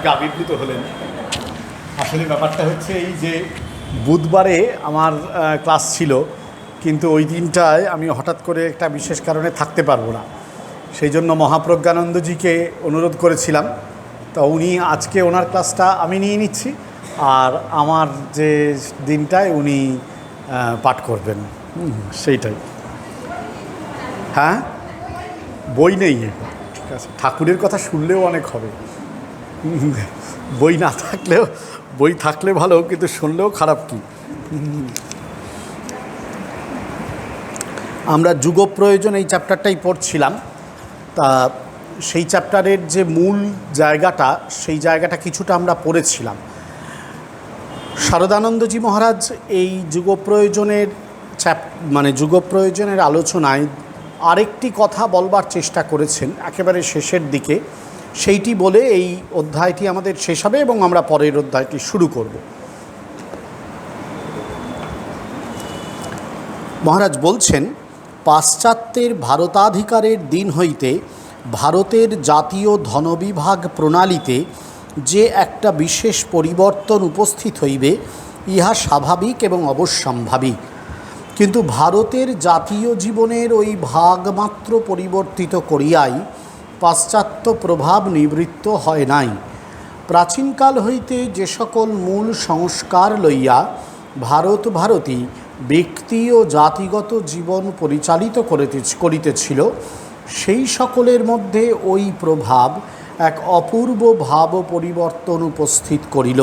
আজকে আবির্ভূত হলেন। আসলে ব্যাপারটা হচ্ছে এই যে বুধবারে আমার ক্লাস ছিল, কিন্তু ওই দিনটায় আমি হঠাৎ করে একটা বিশেষ কারণে থাকতে পারবো না। সেই জন্য মহাপ্রজ্ঞানন্দজিকে অনুরোধ করেছিলাম, তা উনি আজকে ওনার ক্লাসটা আমি নিয়ে নিচ্ছি, আর আমার যে দিনটায় উনি পাঠ করবেন সেইটাই। হ্যাঁ, বই নেই, ঠিক আছে, ঠাকুরের কথা শুনলেও অনেক হবে, বই না থাকলেও, বই থাকলে ভালো, কিন্তু শুনলেও খারাপ কি। আমরা যুগপ্রয়োজন এই চ্যাপ্টারটাই পড়ছিলাম, তা সেই চ্যাপ্টারের যে মূল জায়গাটা, সেই জায়গাটা কিছুটা আমরা পড়েছিলাম। শারদানন্দজি মহারাজ এই যুগপ্রয়োজনের যুগপ্রয়োজনের আলোচনায় আরেকটি কথা বলবার চেষ্টা করেছেন একেবারে শেষের দিকে, সেইটি বলে এই অধ্যায়টি আমাদের শেষ হবে এবং আমরা পরের অধ্যায়টি শুরু করব। মহারাজ বলছেন, পাশ্চাত্যের ভারতাধিকারের দিন হইতে ভারতের জাতীয় ধনবিভাগ প্রণালীতে যে একটা বিশেষ পরিবর্তন উপস্থিত হইবে, ইহা স্বাভাবিক এবং অবশ্যম্ভাবী। কিন্তু ভারতের জাতীয় জীবনের ওই ভাগমাত্র পরিবর্তিত করিয়াই পাশ্চাত্য প্রভাব নিবৃত্ত হয় নাই। প্রাচীনকাল হইতে যে সকল মূল সংস্কার লইয়া ভারতী ব্যক্তি ও জাতিগত জীবন পরিচালিত করিতেছিল, সেই সকলের মধ্যে ওই প্রভাব এক অপূর্ব ভাব পরিবর্তন উপস্থিত করিল।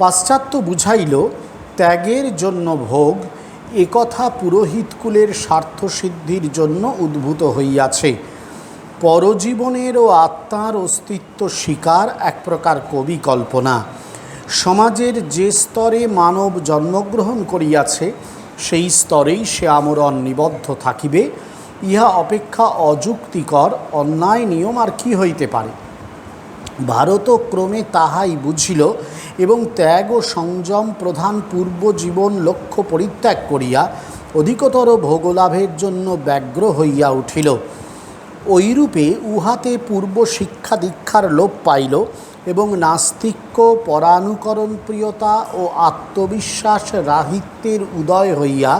পাশ্চাত্য বুঝাইল ত্যাগের জন্য ভোগ, একথা পুরোহিতকুলের স্বার্থসিদ্ধির জন্য উদ্ভূত হইয়াছে। পরজীবনের ও আত্মার অস্তিত্ব স্বীকার এক প্রকার কবি কল্পনা। সমাজের যে স্তরে মানব জন্মগ্রহণ করিয়াছে, সেই স্তরেই সে আমরণ নিবদ্ধ থাকিবে। ইহা অপেক্ষা অযুক্তিকর অন্যায় নিয়ম আর কি হইতে পারে। ভারত ক্রমে তাহাই বুঝিল এবং ত্যাগ ও সংযম প্রধান পূর্ব জীবন লক্ষ্য পরিত্যাগ করিয়া অধিকতর ভোগলাভের জন্য ব্যগ্র হইয়া উঠিল। ঐরূপে উহাতে পূর্ব শিক্ষা দীক্ষার লোপ পাইল এবং নাস্তিক্য, পরানুকরণ প্রিয়তা ও আত্মবিশ্বাস রাহিত্যের উদয় হইয়া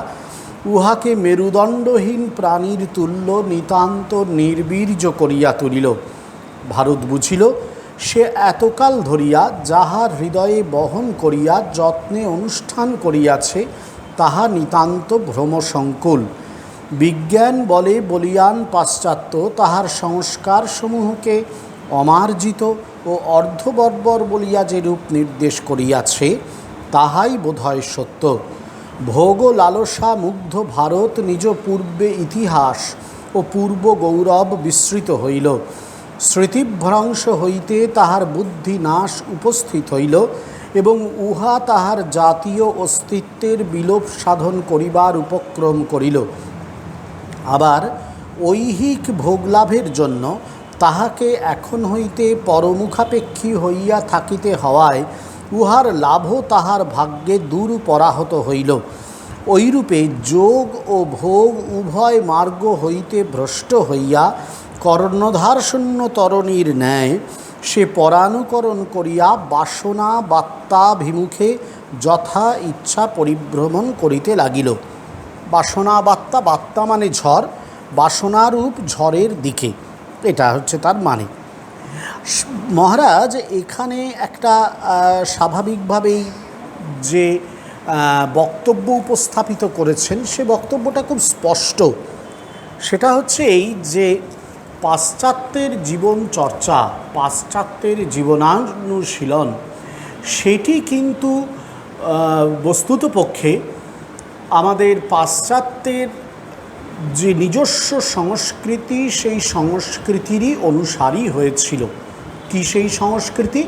উহাকে মেরুদণ্ডহীন প্রাণীর তুল্য নিতান্ত নির্বীর্য করিয়া তুলিল। ভারত বুঝিল সে এতকাল ধরিয়া যাহার হৃদয়ে বহন করিয়া যত্নে অনুষ্ঠান করিয়াছে, তাহা নিতান্ত ভ্রমসংকুল। বিজ্ঞান বলে বলিয়ান পাশ্চাত্য তাহার সংস্কার সমূহকে অমার্জিত ও অর্ধবর্বর বলিয়া যে রূপ নির্দেশ করিয়াছে, তাহাই বোধহয় সত্য। ভোগ লালসা মুগ্ধ ভারত নিজ পূর্বে ইতিহাস ও পূর্ব গৌরব বিস্মৃত হইল। স্মৃতিভ্রংশ হইতে তাহার বুদ্ধি নাশ উপস্থিত হইল এবং উহা তাহার জাতীয় অস্তিত্বের বিলোপ সাধন করিবার উপক্রম করিল। আবার ঐহিক ভোগলাভের জন্য তাহাকে এখন হইতে পরমুখাপেক্ষী হইয়া থাকিতে হওয়ায় উহার লাভও তাহার ভাগ্যে দূর পরাহত হইল। ঐরূপে যোগ ও ভোগ উভয় মার্গ হইতে ভ্রষ্ট হইয়া কর্ণধারশূন্য তরণীর ন্যায় সে পরানুকরণ করিয়া বাসনা বাত্যাভিমুখে যথা ইচ্ছা পরিভ্রমণ করিতে লাগিল। বাসনা বাত্তা, বাত্তা মানে ঝড়, বাসনারূপ ঝড়ের দিকে, এটা হচ্ছে তার মানে। মহারাজ এখানে একটা স্বাভাবিকভাবেই যে বক্তব্য উপস্থাপিত করেছেন, সে বক্তব্যটা খুব স্পষ্ট। সেটা হচ্ছে এই যে পাশ্চাত্যের জীবন চর্চা, পাশ্চাত্যের জীবনানুশীলন, সেটি কিন্তু বস্তুতপক্ষে আমাদের পাশ্চাত্যের যে নিজস্ব সংস্কৃতি, সেই সংস্কৃতিরই অনুসারী হয়েছিল। কি সেই সংস্কৃতি?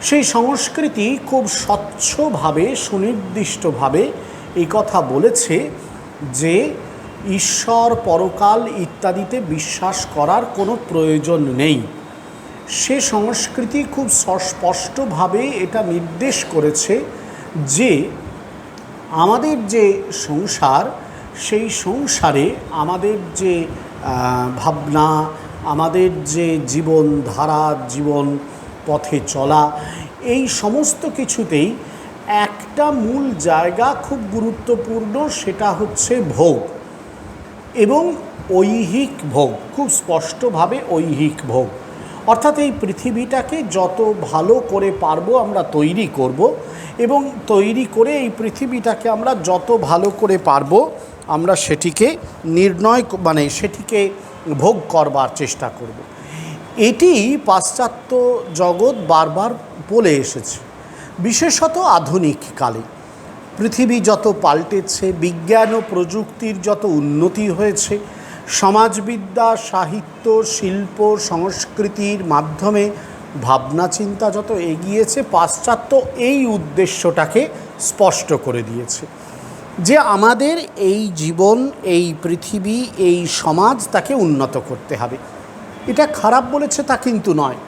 সেই সংস্কৃতি খুব স্বচ্ছভাবে, সুনির্দিষ্টভাবে এই কথা বলেছে যে ঈশ্বর, পরকাল ইত্যাদিতে বিশ্বাস করার কোনো প্রয়োজন নেই। সে সংস্কৃতি খুব স্পষ্টভাবে এটা নির্দেশ করেছে যে আমাদের যে সংসার, সেই সংসারে আমাদের যে ভাবনা, আমাদের যে জীবনধারা, জীবন পথে চলা, এই সমস্ত কিছুতেই একটা মূল জায়গা খুব গুরুত্বপূর্ণ, সেটা হচ্ছে ভোগ এবং ঐহিক ভোগ, খুব স্পষ্টভাবে ঐহিক ভোগ। অর্থাৎ এই পৃথিবীটাকে যত ভালো করে পারবো আমরা তৈরি করব, এবং তৈরি করে এই পৃথিবীটাকে আমরা যত ভালো করে পারবো আমরা সেটিকে সেটিকে ভোগ করবার চেষ্টা করব। এটি পাশ্চাত্য জগৎ বারবার বলে এসেছে, বিশেষত আধুনিক কালে। পৃথিবী যত পাল্টেছে, বিজ্ঞান ও প্রযুক্তির যত উন্নতি হয়েছে, সমাজবিদ্যা, সাহিত্য, শিল্প, সংস্কৃতির মাধ্যমে ভাবনা চিন্তা যত এগিয়েছে, পাশ্চাত্য এই উদ্দেশ্যটাকে স্পষ্ট করে দিয়েছে যে আমাদের এই জীবন, এই পৃথিবী, এই সমাজ তাকে উন্নত করতে হবে। এটা খারাপ বলেছে তা কিন্তু নয়।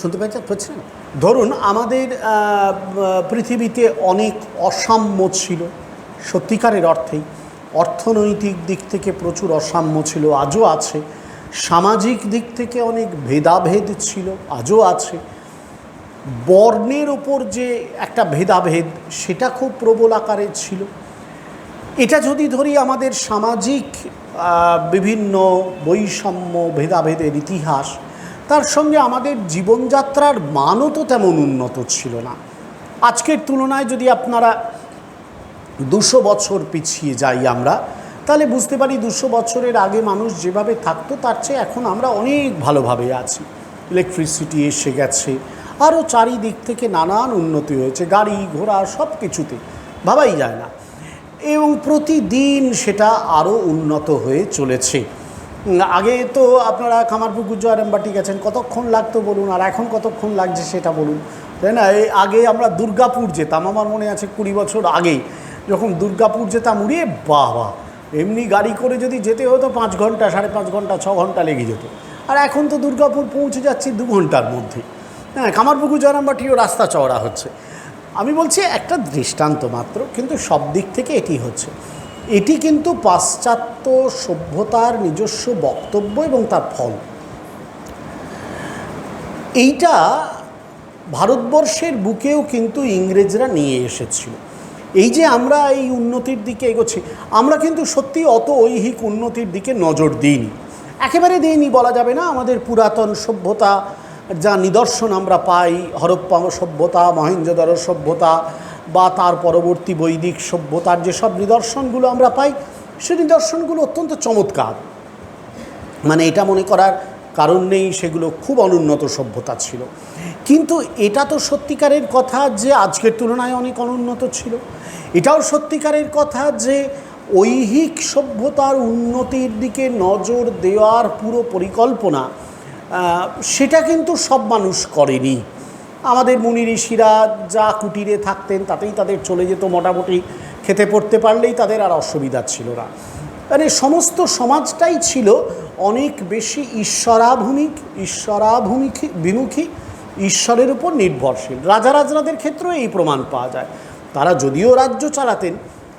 শুনতে পাচ্ছেন? ধরুন আমাদের পৃথিবীতে অনেক অসাম্য ছিল, সত্যিকারের অর্থেই অর্থনৈতিক দিক থেকে প্রচুর অসাম্য ছিল, আজও আছে। সামাজিক দিক থেকে অনেক ভেদাভেদ ছিল, আজও আছে। বর্ণের ওপর যে একটা ভেদাভেদ, সেটা খুব প্রবল আকারে ছিল। এটা যদি ধরি আমাদের সামাজিক বিভিন্ন বৈষম্য, ভেদাভেদের ইতিহাস, তার সঙ্গে আমাদের জীবনযাত্রার মানও তো তেমন উন্নত ছিল না। আজকের তুলনায় যদি আপনারা 200 বছর পিছিয়ে যাই আমরা, তাহলে বুঝতে পারি 200 বছরের আগে মানুষ যেভাবে থাকতো তার চেয়ে এখন আমরা অনেক ভালোভাবে আছি। ইলেকট্রিসিটি এসে গেছে, আরও চারিদিক থেকে নানান উন্নতি হয়েছে, গাড়ি ঘোড়া সব কিছুতে ভাবাই যায় না, এবং প্রতিদিন সেটা আরও উন্নত হয়ে চলেছে। আগে তো আপনারা কামারপুকুর জয়রামবাটি গেছেন, কতক্ষণ লাগতো বলুন, আর এখন কতক্ষণ লাগছে সেটা বলুন, তাই না? আগে আমরা দুর্গাপুর যেতাম, আমার মনে আছে 20 বছর আগে যখন দুর্গাপুর যেতাম, উড়িয়ে বাবা, এমনি গাড়ি করে যদি যেতে হতো 5 ঘন্টা, 5.5 ঘন্টা, 6 ঘন্টা লেগে যেত। আর এখন তো দুর্গাপুর পৌঁছে যাচ্ছি 2 ঘন্টার মধ্যে। হ্যাঁ, কামারপুকুর জয়রামবাটিও রাস্তা চওড়া হচ্ছে। আমি বলছি একটা দৃষ্টান্ত মাত্র, কিন্তু সব দিক থেকে এটি হচ্ছে। এটি কিন্তু পাশ্চাত্য সভ্যতার নিজস্ব বক্তব্য এবং তার ফল। এইটা ভারতবর্ষের বুকেও কিন্তু ইংরেজরা নিয়ে এসেছিল। এই যে আমরা এই উন্নতির দিকে এগোচ্ছি, আমরা কিন্তু সত্যি অত ঐহিক উন্নতির দিকে নজর দিইনি, একেবারে দিইনি বলা যাবে না। আমাদের পুরাতন সভ্যতা যা নিদর্শন আমরা পাই, হরপ্পা সভ্যতা, মহেঞ্জোদারো সভ্যতা বা তার পরবর্তী বৈদিক সভ্যতার যেসব নিদর্শনগুলো আমরা পাই, সে নিদর্শনগুলো অত্যন্ত চমৎকার। মানে এটা মনে করার কারণ নেই সেগুলো খুব অনুন্নত সভ্যতা ছিল, কিন্তু এটা তো সত্যিকারের কথা যে আজকের তুলনায় অনেক অনুন্নত ছিল। এটাও সত্যিকারের কথা যে ঐহিক সভ্যতার উন্নতির দিকে নজর দেওয়ার পুরো পরিকল্পনা সেটা কিন্তু সব মানুষ করেনি। আমাদের মুনি ঋষিরা যা কুটিরে থাকতেন তাতেই তাদের চলে যেত, মোটামুটি খেতে পড়তে পারলেই তাদের আর অসুবিধা ছিল না। মানে সমস্ত সমাজটাই ছিল অনেক বেশি বিমুখী, ঈশ্বরের উপর নির্ভরশীল। রাজারাজরাদের ক্ষেত্রেও এই প্রমাণ পাওয়া যায়। তারা যদিও রাজ্য চালাতেন,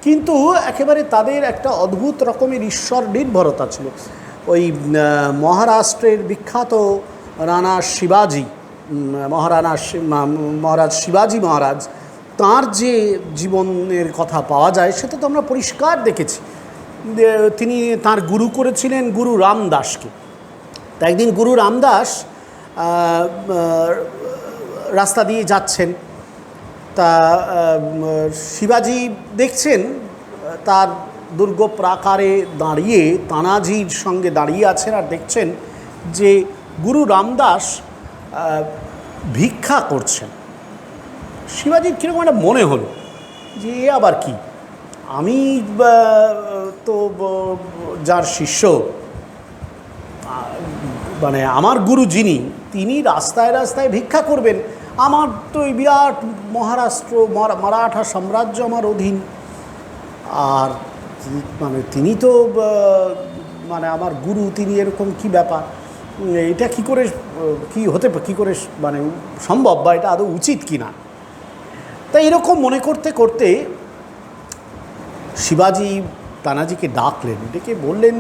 কিন্তু একেবারে তাদের একটা অদ্ভুত রকমের ঈশ্বর নির্ভরতা ছিল। ওই মহারাষ্ট্রের বিখ্যাত মহারাজ শিবাজি মহারাজ, তাঁর যে জীবনের কথা পাওয়া যায় সেটা তো আমরা পরিষ্কার দেখেছি। তিনি তাঁর গুরু করেছিলেন গুরু রামদাসকে। তা একদিন গুরু রামদাস রাস্তা দিয়ে যাচ্ছেন, তা শিবাজি দেখছেন তার দুর্গ প্রাকারে দাঁড়িয়ে তানাজির সঙ্গে দাঁড়িয়ে আছেন, আর দেখছেন যে গুরু রামদাস ভিক্ষা করছেন। শিবাজির কীরকম একটা মনে হলো যে এ আবার কি, আমি তো যার শিষ্য, মানে আমার গুরু যিনি, তিনি রাস্তায় রাস্তায় ভিক্ষা করবেন, আমার তো এই বিরাট মহারাষ্ট্র মারাঠা সাম্রাজ্য আমার অধীন, আর মানে তিনি তো মানে আমার গুরু, তিনি এরকম কি ব্যাপার, এটা কি করে মানে সম্ভব, বা এটা আদৌ উচিত কি না। তাই এরকম মনে করতে করতে শিবাজি তানাজিকে ডাকলেন, ডেকে বললেন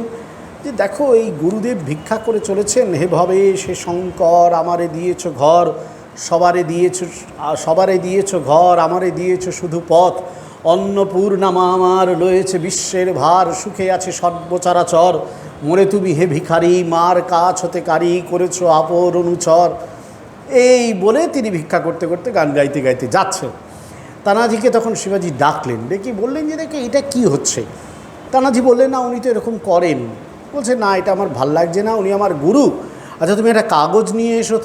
যে দেখো এই গুরুদেব ভিক্ষা করে চলেছেন, হে ভবে সে শঙ্কর আমারে দিয়েছ ঘর, সবারে দিয়েছ ঘর, আমারে দিয়েছ শুধু পথ, অন্নপূর্ণামা আমার লয়েছে বিশ্বের ভার, সুখে আছে সর্বচরাচর, মোরে তুমি হে ভিখারি মার কাছ হতে কারি করেছ আপর অনুচর। এই বলে তিনি ভিক্ষা করতে করতে গান গাইতে গাইতে যাচ্ছেন। তানাজিকে তখন শিবাজি ডাকলেন, ডেকে বললেন যে দেখে এটা কি হচ্ছে। তানাজি বললেন, না উনি তো এরকম করেন। বলছে, না এটা আমার ভাল লাগছে না, উনি আমার গুরু। আচ্ছা তুমি একটা কাগজ নিয়ে এসো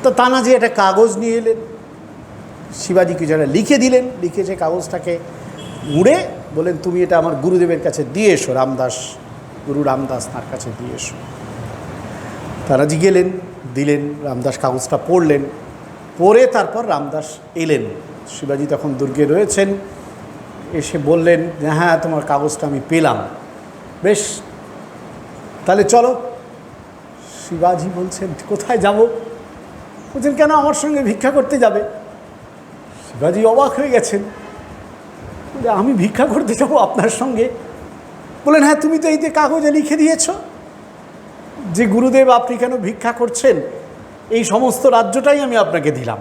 তো তানাজি একটা কাগজ নিয়ে এলেন, শিবাজিকে যারা লিখে দিলেন, লিখে যে কাগজটাকে মুড়ে বলেন, তুমি এটা আমার গুরুদেবের কাছে দিয়ে এসো, রামদাস, গুরু রামদাস তার কাছে দিয়ে এসো। তানাজি গেলেন, দিলেন, রামদাস কাগজটা পড়লেন, পড়ে তারপর রামদাস এলেন। শিবাজি তখন দুর্গে রয়েছেন, এসে বললেন যে হ্যাঁ তোমার কাগজটা আমি পেলাম, বেশ তাহলে চলো। শিবাজি বলছেন, কোথায় যাব? বলছেন, কেন আমার সঙ্গে ভিক্ষা করতে যাবে? শিবাজি অবাক হয়ে গেছেন, আমি ভিক্ষা করতে যাব আপনার সঙ্গে? বলেন, হ্যাঁ তুমি তো এই যে কাগজে লিখে দিয়েছ যে গুরুদেব আপনি কেন ভিক্ষা করছেন, এই সমস্ত রাজ্যটাই আমি আপনাকে দিলাম।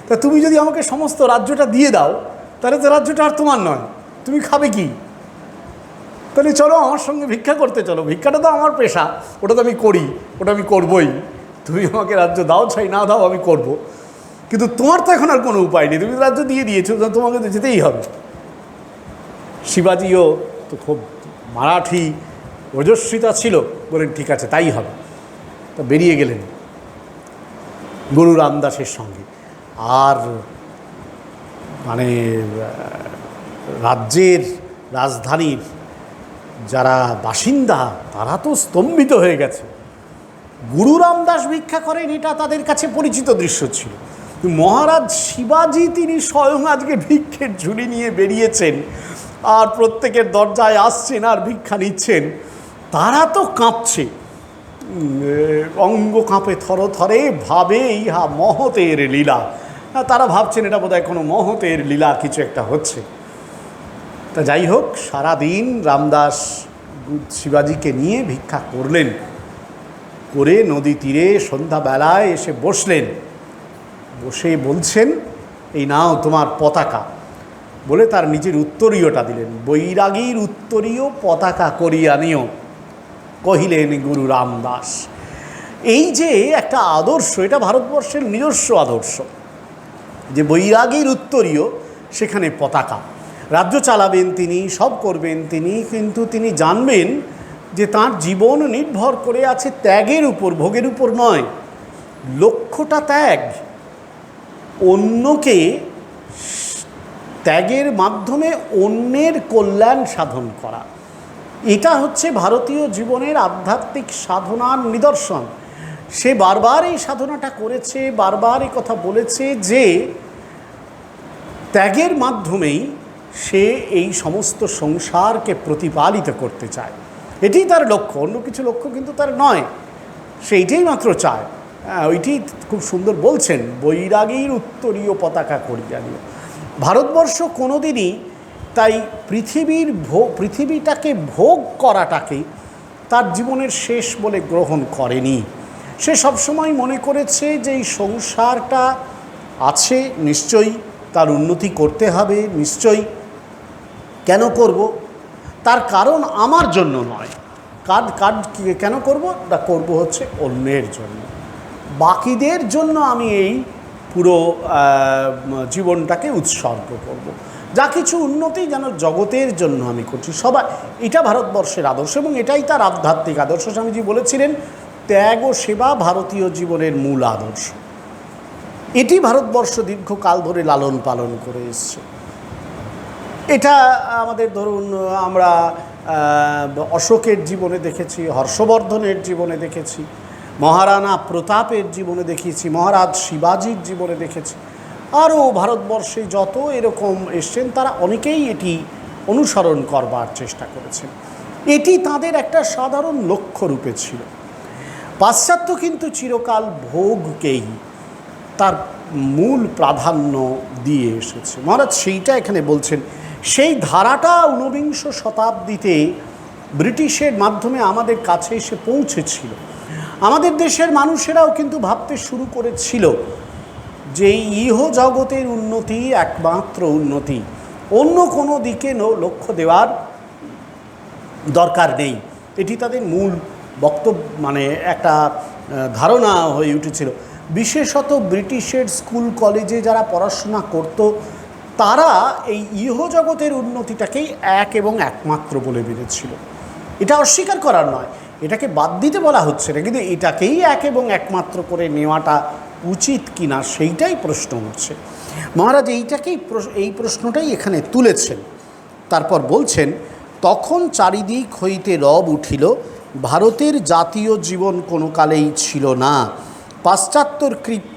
তা তুমি যদি আমাকে সমস্ত রাজ্যটা দিয়ে দাও তাহলে তো রাজ্যটা আর তোমার নয়, তুমি খাবে কি? তাহলে চলো আমার সঙ্গে ভিক্ষা করতে চলো, ভিক্ষাটা তো আমার পেশা, ওটা তো আমি করি, ওটা আমি করবই। তুমি আমাকে রাজ্য দাও চাই না দাও আমি করব, কিন্তু তোমার তো এখন আর কোনো উপায় নেই, তুমি রাজ্য দিয়ে দিয়েছো, তোমাকে তো যেতেই হবে। শিবাজিও তো খুব মারাঠি ওজস্বিতা ছিল, বলেন ঠিক আছে তাই হবে। তো বেরিয়ে গেলেন গুরু রামদাসের সঙ্গে। আর মানে রাজ্যের রাজধানীর যারা বাসিন্দা তারা তো স্তম্ভিত হয়ে গেছে। গুরু রামদাস ভিক্ষা করেন এটা তাদের কাছে পরিচিত দৃশ্য ছিল। মহারাজ শিবাজি তিনি স্বয়ং আজকে ভিক্ষের ঝুলি নিয়ে বেরিয়েছেন আর প্রত্যেকের দরজায় আসছেন আর ভিক্ষা নিচ্ছেন, তারা তো কাঁপছে, অঙ্গ কাঁপে থরথরে, ভাবে ইহা মহতের লীলা। তারা ভাবছেন এটা বোধহয় কোনো মহতের লীলা কিছু একটা হচ্ছে। তা যাই হোক, সারাদিন রামদাস শিবাজিকে নিয়ে ভিক্ষা করলেন, করে নদী তীরে সন্ধ্যাবেলায় এসে বসলেন, বসে বলছেন, এই নাও তোমার পতাকা, বলে তার নিজের উত্তরীয়টা দিলেন। বৈরাগীর উত্তরীয় পতাকা করিয়া নিও, কহিলেন গুরু রামদাস। এই যে একটা আদর্শ, এটা ভারতবর্ষের নিজস্ব আদর্শ, যে বৈরাগীর উত্তরীয় সেখানে পতাকা। রাজ্য চালাবেন তিনি, সব করবেন তিনি, কিন্তু তিনি জানবেন যে তার জীবন নির্ভর করে আছে ত্যাগের উপর, ভোগের উপর নয়। লক্ষ্যটা ত্যাগ, অন্যকে ত্যাগের মাধ্যমে অন্যের কল্যাণ সাধন করা, এটা হচ্ছে ভারতীয় জীবনের আধ্যাত্মিক সাধনার নিদর্শন। সে বারবার এই সাধনাটা করেছে, বারবার এই কথা বলেছে যে ত্যাগের মাধ্যমেই সে এই সমস্ত সংসারকে প্রতিপালিত করতে চায়। এটাই তার লক্ষ্য, অন্য কিছু লক্ষ্য কিন্তু তার নয়, সে এইটাই মাত্র চায়। ওইটি খুব সুন্দর বলছেন, বৈরাগীর উত্তরীয় পতাকা করিয়া নিও। ভারতবর্ষ কোনোদিনই তাই পৃথিবীটাকে ভোগ করাটাকে তার জীবনের শেষ বলে গ্রহণ করেনি। সে সবসময় মনে করেছে যে এই সংসারটা আছে, নিশ্চয়ই তার উন্নতি করতে হবে, নিশ্চয়ই। কেন করব? তার কারণ আমার জন্য নয়। কেন করব? তা করব হচ্ছে অন্যের জন্য, বাকিদের জন্য আমি এই পুরো জীবনটাকে উৎসর্গ করব। যা কিছু উন্নতি যেন জগতের জন্য আমি করছি, সবাই। এটা ভারতবর্ষের আদর্শ এবং এটাই তার আধ্যাত্মিক আদর্শ। স্বামীজি বলেছিলেন, ত্যাগ ও সেবা ভারতীয় জীবনের মূল আদর্শ। এটি ভারতবর্ষ দীর্ঘকাল ধরে লালন পালন করে এসছে। এটা আমাদের ধরুন আমরা অশোকের জীবনে দেখেছি, হর্ষবর্ধনের জীবনে দেখেছি, মহারানা প্রতাপের জীবনে দেখেছি, মহারাজ শিবাজির জীবনে দেখেছি, আরও ভারতবর্ষে যত এরকম এসছেন তারা অনেকেই এটি অনুসরণ করবার চেষ্টা করেছেন। এটি তাদের একটা সাধারণ লক্ষ্য রূপে ছিল। পাশ্চাত্য কিন্তু চিরকাল ভোগকেই তার মূল প্রাধান্য দিয়ে এসেছে। মহারাজ সেইটা এখানে বলছেন। সেই ধারাটা ঊনবিংশ শতাব্দীতে ব্রিটিশের মাধ্যমে আমাদের কাছে এসে পৌঁছেছিল। আমাদের দেশের মানুষেরাও কিন্তু ভাবতে শুরু করেছিল যে ইহ জগতের উন্নতি একমাত্র উন্নতি, অন্য কোনো দিকে লক্ষ্য দেওয়ার দরকার নেই। এটি তাদের মূল বক্তব্য, মানে একটা ধারণা হয়ে উঠেছিল। বিশেষত ব্রিটিশের স্কুল কলেজে যারা পড়াশোনা করত তারা এই ইহজগতের উন্নতিটাকেই এক এবং একমাত্র বলে বেড়েছিল। এটা অস্বীকার করার নয়, এটাকে বাদ দিতে বলা হচ্ছে না, কিন্তু এটাকেই এক এবং একমাত্র করে নেওয়াটা উচিত কিনা সেইটাই প্রশ্ন উঠছে। মহারাজ এই প্রশ্নটাই এখানে তুলেছেন। তারপর বলছেন, তখন চারিদিক হইতে রব উঠিল, ভারতের জাতীয় জীবন কোনো কালেই ছিল না।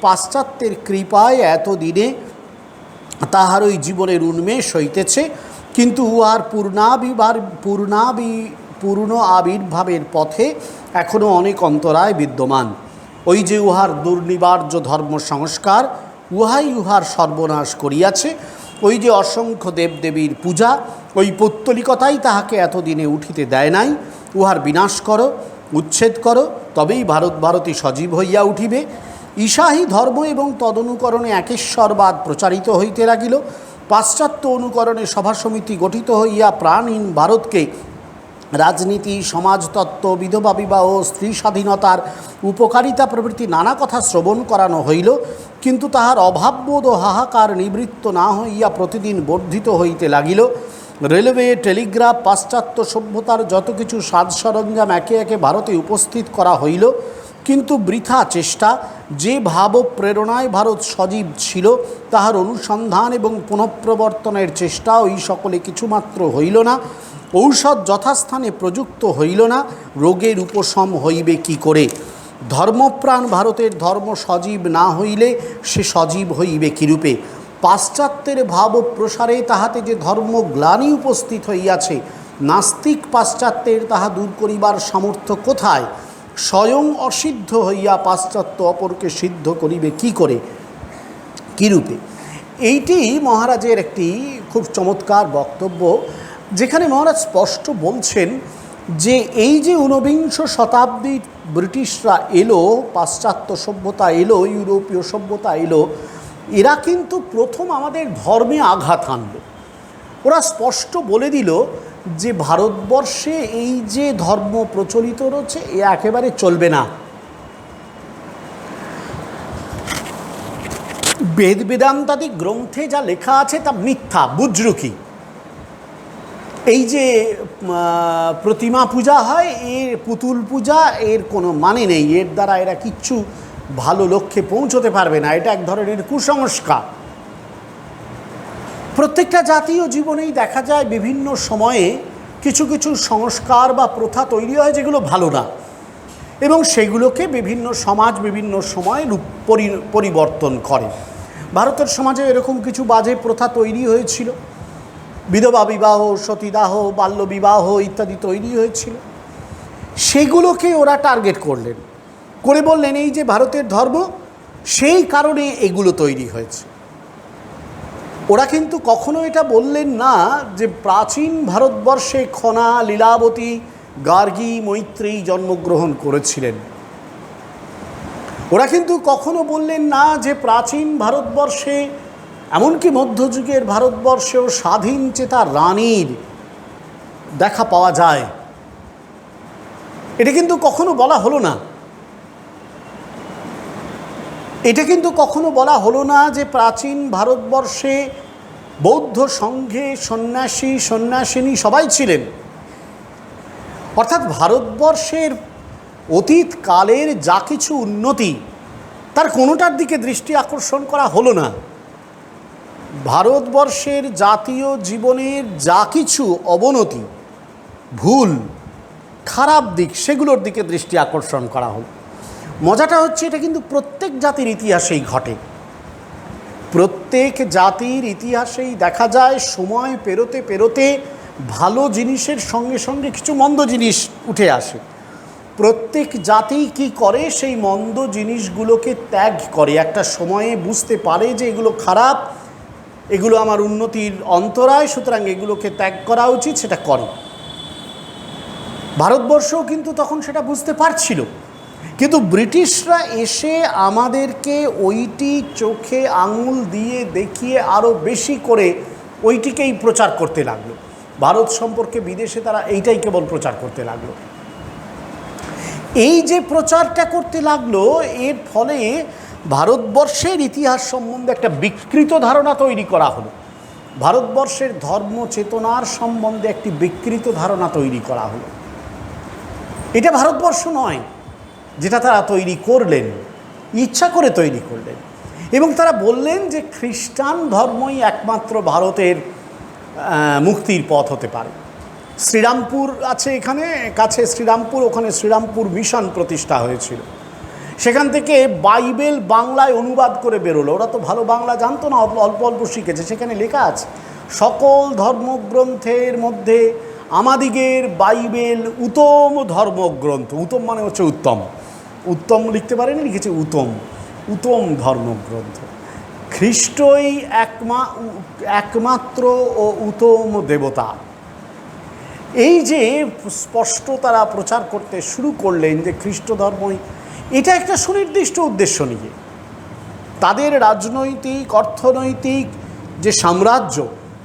পাশ্চাত্যের কৃপায় এতদিনে তাহার ওই জীবনের উন্মেষ হইতেছে, কিন্তু উহার পূর্ণ আবির্ভাবের পথে এখনও অনেক অন্তরায় বিদ্যমান। ওই যে উহার দুর্নিবার্য ধর্ম সংস্কার, উহাই উহার সর্বনাশ করিয়াছে। ওই যে অসংখ্য দেবদেবীর পূজা, ওই পৌত্তলিকতাই তাহাকে এতদিনে উঠিতে দেয় নাই। উহার বিনাশ করো, উচ্ছেদ করো, তবেই ভারতী সজীব হইয়া উঠিবে। ঈশাহী ধর্ম এবং তদনুকরণে একেশ্বরবাদ প্রচারিত হইতে লাগিল। পাশ্চাত্য অনুকরণে সভাসমিতি গঠিত হইয়া প্রাণহীন ভারতকে রাজনীতি, সমাজতত্ত্ব, বিধবা বিবাহ, স্ত্রী স্বাধীনতার উপকারিতা প্রভৃতি নানা কথা শ্রবণ করানো হইল, কিন্তু তাহার অভাববোধ ও হাহাকার নিবৃত্ত না হইয়া প্রতিদিন বর্ধিত হইতে লাগিল। রেলওয়ে, টেলিগ্রাফ, পাশ্চাত্য সভ্যতার যত কিছু সাজ সরঞ্জাম একে একে ভারতে উপস্থিত করা হইল, কিন্তু বৃথা চেষ্টা। যে ভাব প্রেরণায় ভারত সজীব ছিল তাহার অনুসন্ধান এবং পুনঃপ্রবর্তনের চেষ্টা ওই সকলে কিছুমাত্র হইল না। ঔষধ যথাস্থানে প্রযুক্ত হইল না। রোগের উপশম হইবে কি করে? ধর্মপ্রাণ ভারতের ধর্ম সজীব না হইলে সে সজীব হইবে কিরূপে? পাশ্চাত্যের ভাব প্রসারে তাহাতে যে ধর্মগ্লানি উপস্থিত হইয়াছে, নাস্তিক পাশ্চাত্যের তাহা দূর করিবার সামর্থ্য কোথায়? স্বয়ং অসিদ্ধ হইয়া পাশ্চাত্য অপরকে সিদ্ধ করিবে কি করে, কিরূপে? এইটি মহারাজের একটি খুব চমৎকার বক্তব্য, যেখানে মহারাজ স্পষ্ট বলছেন যে এই যে ঊনবিংশ শতাব্দীর ব্রিটিশরা এলো, পাশ্চাত্য সভ্যতা এলো, ইউরোপীয় সভ্যতা এলো, এরা কিন্তু প্রথম আমাদের ধর্মে আঘাত আনল। ওরা স্পষ্ট বলে দিল যে ভারতবর্ষে এই যে ধর্ম প্রচলিত রয়েছে এ একেবারে চলবে না। বেদ বেদান্তাদি গ্রন্থে যা লেখা আছে তা মিথ্যা, বুজরুকি। এই যে প্রতিমা পূজা হয়, এর পুতুল পূজা, এর কোনো মানে নেই, এর দ্বারা এরা কিচ্ছু ভালো লক্ষ্যে পৌঁছতে পারবে না, এটা এক ধরনের কুসংস্কার। প্রত্যেকটা জাতীয় জীবনেই দেখা যায় বিভিন্ন সময়ে কিছু কিছু সংস্কার বা প্রথা তৈরি হয় যেগুলো ভালো না, এবং সেগুলোকে বিভিন্ন সমাজ বিভিন্ন সময়ে পরিবর্তন করে। ভারতের সমাজে এরকম কিছু বাজে প্রথা তৈরি হয়েছিল, বিধবা বিবাহ, সতীদাহ, বাল্যবিবাহ ইত্যাদি তৈরি হয়েছিল। সেগুলোকে ওরা টার্গেট করলেন, করে বললেন এই যে ভারতের ধর্ম, সেই কারণে এগুলো তৈরি হয়েছে। ওরা কিন্তু কখনো এটা বললেন না যে প্রাচীন ভারতবর্ষে খনা, লীলাবতী, গার্গী, মৈত্রেয়ী জন্মগ্রহণ করেছিলেন। ওরা কিন্তু কখনো বললেন না যে প্রাচীন ভারতবর্ষে, এমনকি মধ্যযুগের ভারতবর্ষেও স্বাধীন চেতা রানীর দেখা পাওয়া যায়। এটা কিন্তু কখনো বলা হলো না। এটা কিন্তু কখনো বলা হলো না যে প্রাচীন ভারতবর্ষে বৌদ্ধ সংঘে সন্ন্যাসী, সন্ন্যাসিনী সবাই ছিলেন। অর্থাৎ ভারতবর্ষের অতীত কালের যা কিছু উন্নতি তার কোনোটার দিকে দৃষ্টি আকর্ষণ করা হলো না। ভারতবর্ষের জাতীয় জীবনের যা কিছু অবনতি, ভুল, খারাপ দিক, সেগুলোর দিকে দৃষ্টি আকর্ষণ করা হলো। মজাটা হচ্ছে এটা কিন্তু প্রত্যেক জাতির ইতিহাসেই ঘটে। প্রত্যেক জাতির ইতিহাসেই দেখা যায় সময় পেরোতে পেরোতে ভালো জিনিসের সঙ্গে সঙ্গে কিছু মন্দ জিনিস উঠে আসে। প্রত্যেক জাতি কি করে, সেই মন্দ জিনিসগুলোকে ত্যাগ করে। একটা সময়ে বুঝতে পারে যে এগুলো খারাপ, এগুলো আমার উন্নতির অন্তরায়, সুতরাং এগুলোকে ত্যাগ করা উচিত, সেটা করে। ভারতবর্ষও কিন্তু তখন সেটা বুঝতে পারছিল, কিন্তু ব্রিটিশরা এসে আমাদেরকে ওইটি চোখে আঙুল দিয়ে দেখিয়ে আরও বেশি করে ওইটিকেই প্রচার করতে লাগলো। ভারত সম্পর্কে বিদেশে তারা এইটাই কেবল প্রচার করতে লাগলো। এই যে প্রচারটা করতে লাগলো, এর ফলে ভারতবর্ষের ইতিহাস সম্বন্ধে একটা বিকৃত ধারণা তৈরি করা হলো। ভারতবর্ষের ধর্ম চেতনার সম্বন্ধে একটি বিকৃত ধারণা তৈরি করা হলো। এটা ভারতবর্ষ নয় যেটা তারা তৈরি করলেন, ইচ্ছা করে তৈরি করলেন, এবং তারা বললেন যে খ্রিস্টান ধর্মই একমাত্র ভারতের মুক্তির পথ হতে পারে। শ্রীরামপুর আছে এখানে কাছে, শ্রীরামপুর, ওখানে শ্রীরামপুর মিশন প্রতিষ্ঠা হয়েছিল। সেখান থেকে বাইবেল বাংলায় অনুবাদ করে বেরোলো। ওরা তো ভালো বাংলা জানতো না, অল্প অল্প শিখেছে। সেখানে লেখা আছে সকল ধর্মগ্রন্থের মধ্যে আমাদিগের বাইবেল উত্তম ধর্মগ্রন্থ। উত্তম মানে হচ্ছে উত্তম, উত্তম লিখতে পারেনি, লিখেছে উত্তম, উত্তম ধর্মগ্রন্থ। খ্রিস্টই একমাত্র ও উত্তম দেবতা। এই যে স্পষ্ট তারা প্রচার করতে শুরু করলেন যে খ্রিস্ট ধর্মই, এটা একটা সুনির্দিষ্ট উদ্দেশ্য নিয়ে তাদের রাজনৈতিক অর্থনৈতিক যে সাম্রাজ্য,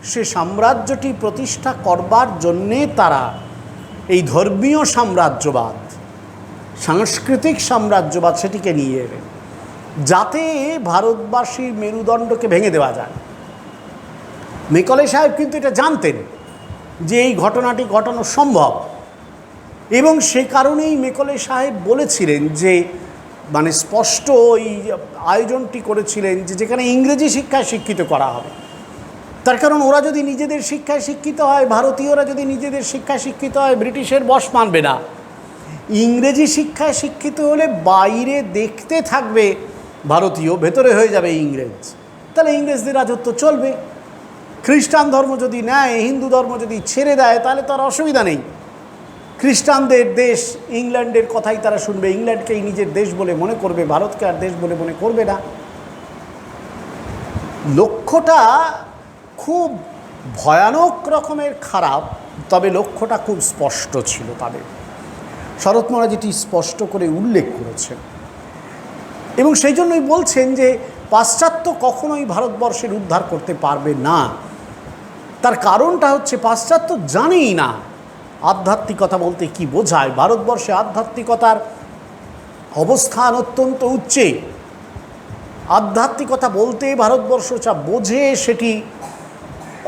সে সাম্রাজ্যটি প্রতিষ্ঠা করবার জন্যে তারা এই ধর্মীয় সাম্রাজ্যবাদ, সাংস্কৃতিক সাম্রাজ্যবাদ সেটিকে নিয়ে এলেন, যাতে ভারতবাসীর মেরুদণ্ডকে ভেঙে দেওয়া যায়। মেকলে সাহেব কিন্তু এটা জানতেন যে এই ঘটনাটি ঘটানো সম্ভব, এবং সে কারণেই মেকলে সাহেব বলেছিলেন যে মানে স্পষ্ট এই আয়োজনটি করেছিলেন যে যেখানে ইংরেজি শিক্ষায় শিক্ষিত করা হবে। তার কারণ ওরা যদি নিজেদের শিক্ষায় শিক্ষিত হয়, ভারতীয়রা যদি নিজেদের শিক্ষায় শিক্ষিত হয়, ব্রিটিশের বশ মানবে না। ইংরেজি শিক্ষায় শিক্ষিত হলে বাইরে দেখতে থাকবে ভারতীয়, ভেতরে হয়ে যাবে ইংরেজ, তাহলে ইংরেজদের রাজত্ব চলবে। খ্রিস্টান ধর্ম যদি নেয়, হিন্দু ধর্ম যদি ছেড়ে দেয়, তাহলে তার অসুবিধা নেই। খ্রিস্টানদের দেশ ইংল্যান্ডের কথাই তারা শুনবে, ইংল্যান্ডকেই নিজের দেশ বলে মনে করবে, ভারতকে আর দেশ বলে মনে করবে না। লক্ষ্যটা খুব ভয়ানক রকমের খারাপ, তবে লক্ষ্যটা খুব স্পষ্ট ছিল তাদের। শরৎ মহারাজ এটি স্পষ্ট করে উল্লেখ করেছেন, এবং সেই জন্যই বলছেন যে পাশ্চাত্য কখনোই ভারতবর্ষের উদ্ধার করতে পারবে না। তার কারণটা হচ্ছে পাশ্চাত্য জানেই না আধ্যাত্মিকতা বলতে কি বোঝায়। ভারতবর্ষে আধ্যাত্মিকতার অবস্থান অত্যন্ত উচ্চে। আধ্যাত্মিকতা বলতে ভারতবর্ষ যা বোঝে সেটি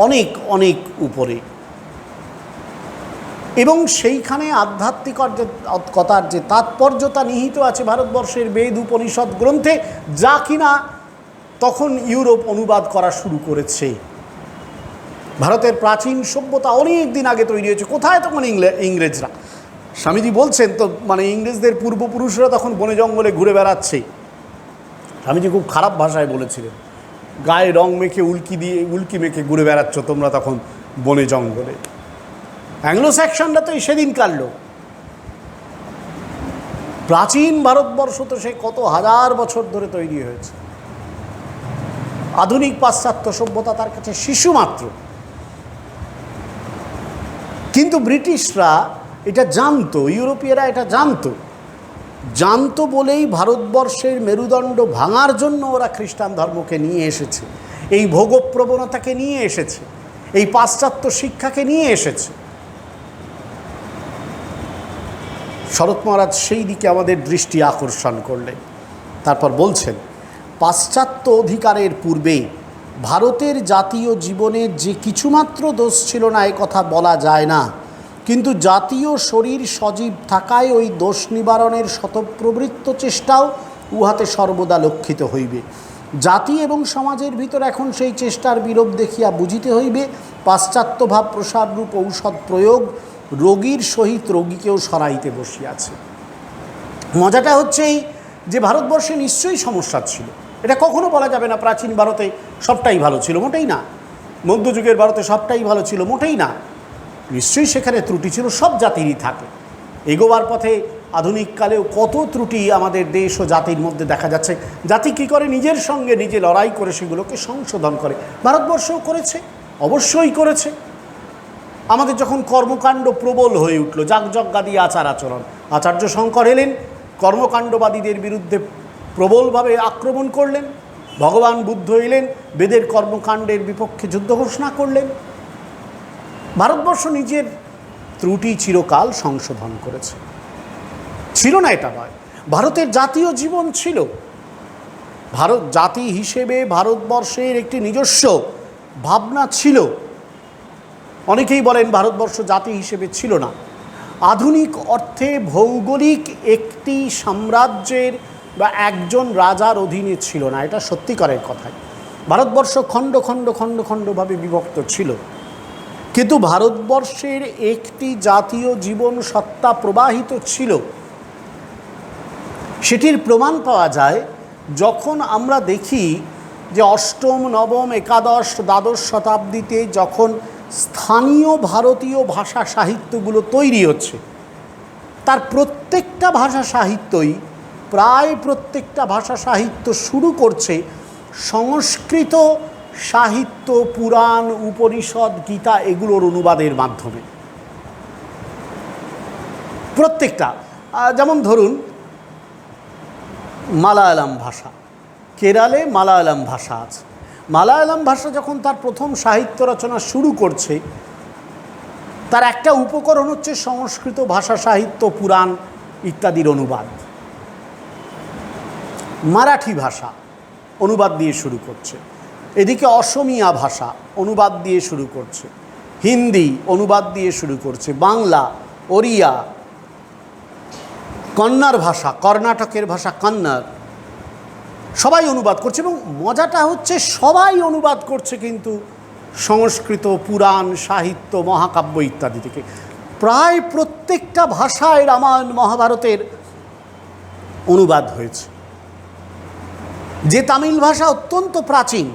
অনেক অনেক উপরে, এবং সেইখানে আধ্যাত্মিকতার যে তাৎপর্যতা নিহিত আছে ভারতবর্ষের বেদ উপনিষদ গ্রন্থে, যা কিনা তখন ইউরোপ অনুবাদ করা শুরু করেছে। ভারতের প্রাচীন সভ্যতা অনেক দিন আগে তৈরি হয়েছে। কোথায় তখন ইংরেজরা? স্বামীজি বলছেন তো মানে ইংরেজদের পূর্বপুরুষরা তখন বনে জঙ্গলে ঘুরে বেড়াচ্ছে। স্বামীজি খুব খারাপ ভাষায় বলেছিলেন, গায়ে রং মেখে উল্কি মেখে ঘুরে বেড়াচ্ছ তোমরা তখন বনে জঙ্গলে। অ্যাংলো স্যাকশনরা তো সেদিনকার লোক। প্রাচীন ভারতবর্ষ তো সে কত হাজার বছর ধরে তৈরি হয়েছে। আধুনিক পাশ্চাত্য সভ্যতা তার কাছে শিশু মাত্র। কিন্তু ব্রিটিশরা এটা জানতো, ইউরোপীয়রা এটা জানতো বলেই ভারতবর্ষের মেরুদণ্ড ভাঙার জন্য ওরা খ্রিস্টান ধর্মকে নিয়ে এসেছে, এই ভোগপ্রবণতাকে নিয়ে এসেছে, এই পাশ্চাত্য শিক্ষাকে নিয়ে এসেছে। শরৎ মহারাজ সেই দিকে আমাদের দৃষ্টি আকর্ষণ করলেন। তারপর বলছেন, পাশ্চাত্য অধিকারের পূর্বে ভারতের জাতীয় জীবনের যে কিছুমাত্র দোষ ছিল না এ কথা বলা যায় না, কিন্তু জাতীয় শরীর সজীব থাকায় ওই দোষ নিবারণের শতপ্রবৃত্ত চেষ্টাও উহাতে সর্বদা লক্ষিত হইবে। জাতি এবং সমাজের ভিতর এখন সেই চেষ্টার বিরোধ দেখিয়া বুঝিতে হইবে পাশ্চাত্য ভাব প্রসাররূপ ঔষধ প্রয়োগ রোগীর সহিত রোগীকেও সরাইতে বসিয়াছে। মজাটা হচ্ছে এই যে ভারতবর্ষে নিশ্চয়ই সমস্যা ছিল, এটা কখনো বলা যাবে না প্রাচীন ভারতে সবটাই ভালো ছিল, মোটেই না। মধ্যযুগের ভারতে সবটাই ভালো ছিল, মোটেই না। নিশ্চয়ই সেখানে ত্রুটি ছিল, সব জাতিরই থাকে। এগোবার পথে আধুনিককালেও কত ত্রুটি আমাদের দেশ ও জাতির মধ্যে দেখা যাচ্ছে। জাতি কী করে? নিজের সঙ্গে নিজে লড়াই করে সেগুলোকে সংশোধন করে। ভারতবর্ষও করেছে, অবশ্যই করেছে। আমাদের যখন কর্মকাণ্ড প্রবল হয়ে উঠল, যাগযজ্ঞাদি আচার আচরণ, আচার্য শঙ্কর এলেন, কর্মকাণ্ডবাদীদের বিরুদ্ধে প্রবলভাবে আক্রমণ করলেন। ভগবান বুদ্ধ এলেন, বেদের কর্মকাণ্ডের বিপক্ষে যুদ্ধ ঘোষণা করলেন। ভারতবর্ষ নিজের ত্রুটি চিরকাল সংশোধন করেছে। ছিল না এটা নয়, ভারতের জাতীয় জীবন ছিল। ভারত জাতি হিসেবে ভারতবর্ষের একটি নিজস্ব ভাবনা ছিল। অনেকেই বলেন ভারতবর্ষ জাতি হিসেবে ছিল না। আধুনিক অর্থে ভৌগোলিক একটি সাম্রাজ্যের বা একজন রাজার অধীনে ছিল না, এটা সত্যিকারের কথাই। ভারতবর্ষ খণ্ড খণ্ড খণ্ড খণ্ডভাবে বিভক্ত ছিল, কিন্তু ভারতবর্ষের একটি জাতীয় জীবন সত্তা প্রবাহিত ছিল। সেটির প্রমাণ পাওয়া যায় যখন আমরা দেখি যে অষ্টম, নবম, একাদশ, দ্বাদশ শতাব্দীতে যখন স্থানীয় ভারতীয় ভাষা সাহিত্যগুলো তৈরি হচ্ছে, তার প্রত্যেকটা ভাষা সাহিত্যই, প্রায় প্রত্যেকটা ভাষা সাহিত্য শুরু করছে সংস্কৃত সাহিত্য, পুরাণ, উপনিষদ, গীতা এগুলোর অনুবাদের মাধ্যমে। প্রত্যেকটা, যেমন ধরুন মালায়ালাম ভাষা, কেরালে মালায়ালাম ভাষা আছে। মালায়ালাম ভাষা যখন তার প্রথম সাহিত্য রচনা শুরু করছে, তার একটা উপকরণ হচ্ছে সংস্কৃত ভাষা সাহিত্য, পুরাণ ইত্যাদির অনুবাদ। মারাঠি ভাষা অনুবাদ দিয়ে শুরু করছে, এদিকে অসমিয়া ভাষা অনুবাদ দিয়ে শুরু করছে, হিন্দি অনুবাদ দিয়ে শুরু করছে, বাংলা, ওড়িয়া, কন্নড় ভাষা, কর্ণাটকের ভাষা কন্নড়, সবাই অনুবাদ করছে। এবং মজাটা হচ্ছে সবাই অনুবাদ করছে কিন্তু সংস্কৃত, পুরাণ, সাহিত্য, মহাকাব্য ইত্যাদি থেকে। প্রায় প্রত্যেকটা ভাষায় রামায়ণ, মহাভারতের অনুবাদ হয়েছে। যে তামিল ভাষা অত্যন্ত প্রাচীন,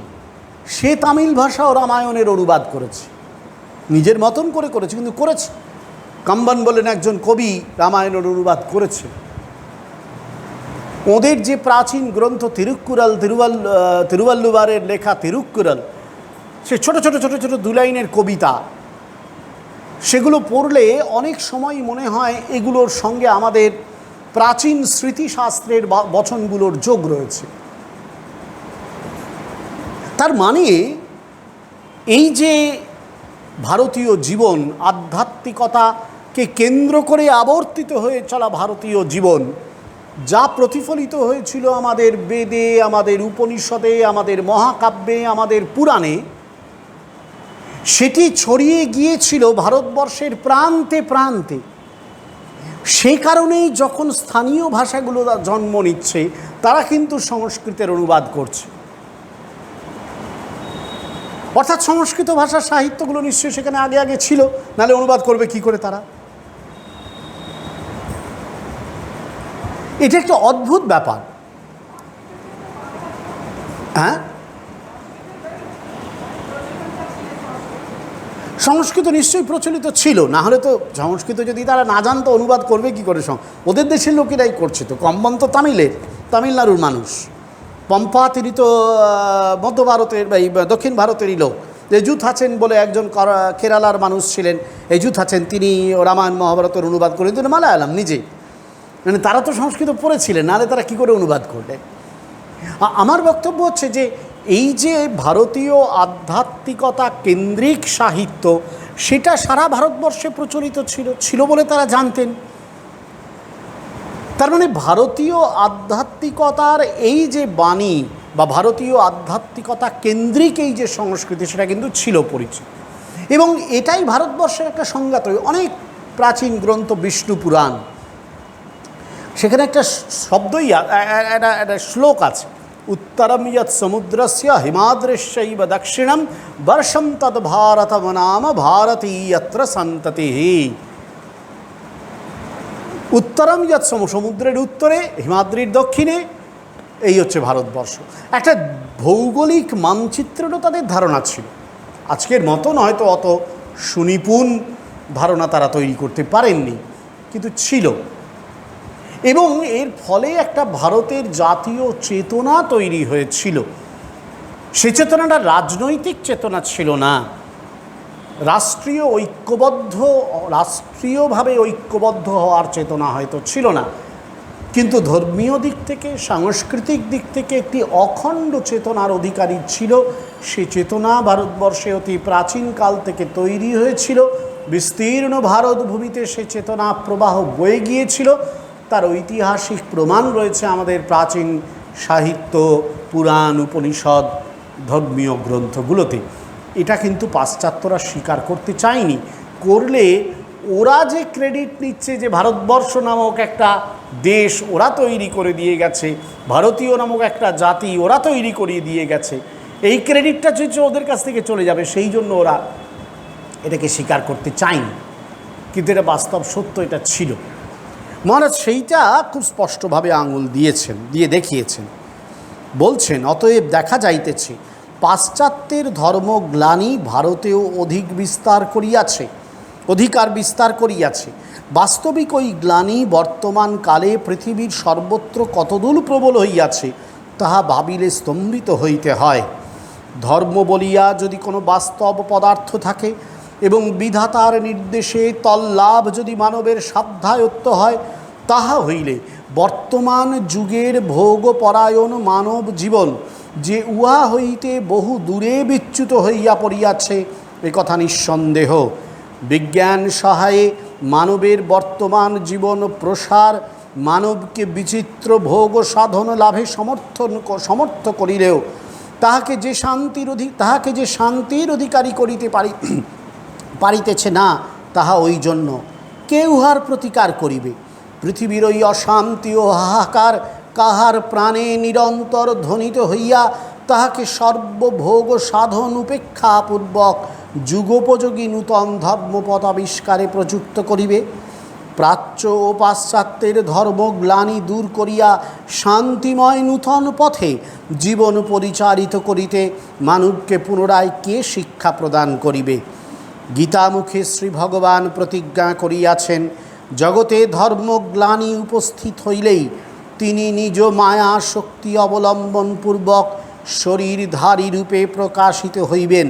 সে তামিল ভাষাও রামায়ণের অনুবাদ করেছে, নিজের মতন করে করেছে, কিন্তু করেছে। কাম্বান বলেন একজন কবি রামায়ণের অনুবাদ করেছে। ওদের যে প্রাচীন গ্রন্থ তিরুক্কুরাল, তিরুবল্লুবারের লেখা তিরুক্কুরাল, সে ছোট ছোট ছোট ছোট 2 লাইনের কবিতা, সেগুলো পড়লে অনেক সময় মনে হয় এগুলোর সঙ্গে আমাদের প্রাচীন স্মৃতিশাস্ত্রের বচনগুলোর যোগ রয়েছে। তার মানে এই যে ভারতীয় জীবন, আধ্যাত্মিকতাকে কেন্দ্র করে আবর্তিত হয়ে চলা ভারতীয় জীবন, যা প্রতিফলিত হয়েছিল আমাদের বেদে, আমাদের উপনিষদে, আমাদের মহাকাব্যে, আমাদের পুরাণে, সেটি ছড়িয়ে গিয়েছিল ভারতবর্ষের প্রান্তে প্রান্তে। সে কারণেই যখন স্থানীয় ভাষাগুলো জন্ম নিচ্ছে, তারা কিন্তু সংস্কৃতের অনুবাদ করছে। অর্থাৎ সংস্কৃত ভাষার সাহিত্যগুলো নিশ্চয়ই সেখানে আগে আগে ছিল, নাহলে অনুবাদ করবে কি করে তারা? এটা একটা অদ্ভুত ব্যাপার। হ্যাঁ, সংস্কৃত নিশ্চয়ই প্রচলিত ছিল, না হলে তো সংস্কৃত যদি তারা না জানতো অনুবাদ করবে কি করে? ওদের দেশের লোকেরাই করছে তো। কম্বন তো তামিলনাড়ুর মানুষ, পম্পা তিনি তো মধ্য ভারতের বা দক্ষিণ ভারতেরই লোক। এজুত হাছেন বলে একজন কেরালার মানুষ ছিলেন, এজুত হাছেন, তিনি রামায়ণ মহাভারতের অনুবাদ করেন, তিনি মালায়ালাম নিজেই। মানে তারা তো সংস্কৃত পড়েছিলেন, নাহলে তারা কী করে অনুবাদ করলেন? আমার বক্তব্য হচ্ছে যে এই যে ভারতীয় আধ্যাত্মিকতা কেন্দ্রিক সাহিত্য, সেটা সারা ভারতবর্ষে প্রচলিত ছিল বলে তারা জানতেন। তার মানে ভারতীয় আধ্যাত্মিকতার এই যে বাণী বা ভারতীয় আধ্যাত্মিকতা কেন্দ্রিক এই যে সংস্কৃতি, সেটা কিন্তু ছিল পরিচিত। এবং এটাই ভারতবর্ষের একটা সংজ্ঞাত। অনেক প্রাচীন গ্রন্থ, বিষ্ণু পুরাণ, সেখানে একটা শব্দই, একটা শ্লোক আছে, উত্তরম ইয়ৎ সমুদ্রস্য হিমাদ্রিশ্চৈব দক্ষিণম বর্ষম তদ ভারতম নাম ভারতীয়ত্র সন্ততিঃ। উত্তরম ইয়ৎ সমুদ্রের উত্তরে, হিমাদ্রির দক্ষিণে, এই হচ্ছে ভারতবর্ষ। একটা ভৌগোলিক মানচিত্রেরও তাদের ধারণা ছিল। আজকের মতন হয়তো অত সুনিপুণ ধারণা তারা তৈরি করতে পারেননি, কিন্তু ছিল। এবং এর ফলে একটা ভারতের জাতীয় চেতনা তৈরি হয়েছিল। সে চেতনাটা রাজনৈতিক চেতনা ছিল না, রাষ্ট্রীয়ভাবে ঐক্যবদ্ধ হওয়ার চেতনা হয়তো ছিল না, কিন্তু ধর্মীয় দিক থেকে, সাংস্কৃতিক দিক থেকে একটি অখণ্ড চেতনার অধিকারী ছিল। সে চেতনা ভারতবর্ষে অতি প্রাচীনকাল থেকে তৈরি হয়েছিল। বিস্তীর্ণ ভারত ভূমিতে সে চেতনা প্রবাহ বয়ে গিয়েছিল। তার ঐতিহাসিক প্রমাণ রয়েছে আমাদের প্রাচীন সাহিত্য, পুরাণ, উপনিষদ, ধর্মীয় গ্রন্থগুলোতে। এটা কিন্তু পাশ্চাত্যরা স্বীকার করতে চায়নি। করলে ওরা যে ক্রেডিট নিচ্ছে যে ভারতবর্ষ নামক একটা দেশ ওরা তৈরি করে দিয়ে গেছে, ভারতীয় নামক একটা জাতি ওরা তৈরি করিয়ে দিয়ে গেছে, এই ক্রেডিটটা যে ওদের কাছ থেকে চলে যাবে, সেই জন্য ওরা এটাকে স্বীকার করতে চায়নি। কিন্তু এটা বাস্তব সত্য, এটা ছিল। মহারাজ সেইটা খুব স্পষ্টভাবে আঙুল দিয়ে দেখিয়েছেন। বলছেন, অতএব দেখা যাইতেছে পাশ্চাত্যের ধর্মগ্লানি ভারতেও অধিকার বিস্তার করিয়াছে। বাস্তবিক ওই গ্লানি বর্তমান কালে পৃথিবীর সর্বত্র কতদূর প্রবল হইয়াছে তাহা ভাবিলে স্তম্ভিত হইতে হয়। ধর্ম বলিয়া যদি কোনো বাস্তব পদার্থ থাকে এবং বিধাতার নির্দেশে তল্লাভ যদি মানবের সাধ্যায়ত্ত হয়, তাহা হইলে বর্তমান যুগের ভোগপরায়ণ মানব জীবন যে উহা হইতে বহু দূরে বিচ্যুত হইয়া পড়িয়াছে, একথা নিঃসন্দেহ। বিজ্ঞান সহায়ে মানবের বর্তমান জীবন প্রসার মানবকে বিচিত্র ভোগ সাধন লাভে সমর্থ করিলেও তাহাকে যে শান্তির অধিকারী করিতে পারিতেছে না, তাহা ওই জন্য কে উহার প্রতিকার করিবে? পৃথিবীর ওই অশান্তি ও হাহাকার কাহার প্রাণে নিরন্তর ধ্বনিত হইয়া তাহাকে সর্বভোগ সাধন উপেক্ষাপূর্বক যুগোপযোগী নূতন ধর্মপথ আবিষ্কারে প্রযুক্ত করিবে? প্রাচ্য ও পাশ্চাত্যের ধর্মগ্লানি দূর করিয়া শান্তিময় নূতন পথে জীবন পরিচালিত করিতে মানবকে পুনরায় কে শিক্ষা প্রদান করিবে? গীতামুখে শ্রী ভগবান প্রতিজ্ঞা করিয়াছেন, জগতে ধর্মগ্লানি উপস্থিত হইলেই তিনি নিজ মায়া শক্তি অবলম্বনপূর্বক শরীরধারী রূপে প্রকাশিত হইবেন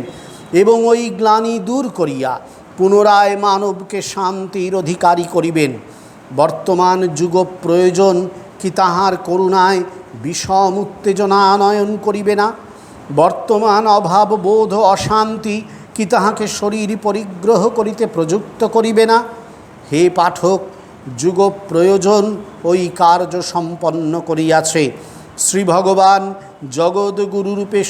এবং ওই গ্লানি দূর করিয়া পুনরায় মানবকে শান্তির অধিকারী করিবেন। বর্তমান যুগ প্রয়োজন কি তাহার করুণায় বিষম উত্তেজনা আনয়ন করিবে না? বর্তমান অভাব বোধ অশান্তি কি তাহাকে শরীর পরিগ্রহ করিতে প্রযুক্ত করিবে না? হে পাঠক, যুগ প্রয়োজন ওই কার্য সম্পন্ন করিয়াছে। শ্রী ভগবান জগৎগুরুরূপে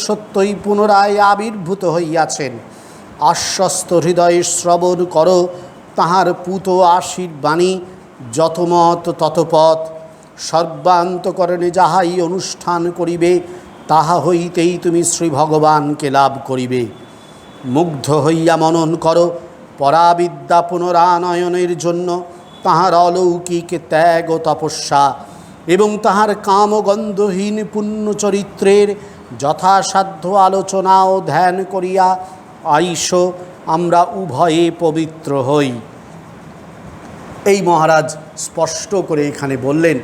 সত্যই পুনরায় আবির্ভূত হইয়াছেন। আশ্বস্ত হৃদয়ে শ্রবণ কর তাহার পূত আশীর্বাণী, যতমত ততপথ। সর্বান্তকরণে যাহাই অনুষ্ঠান করিবে তাহা হইতেই তুমি শ্রী ভগবানকে লাভ করিবে। মুগ্ধ হইয়া মনন কর পরাবিদ্যা পুনরানয়নের জন্য তাহার অলৌকিক ত্যাগ ও তপস্যা এবং তাহার কামগন্ধহীন পুণ্য চরিত্রের যথাসাধ্য আলোচনা ও ধ্যান করিয়া আইস আমরা উভয়ে পবিত্র হই। এই মহারাজ স্পষ্ট করে এখানে বললেন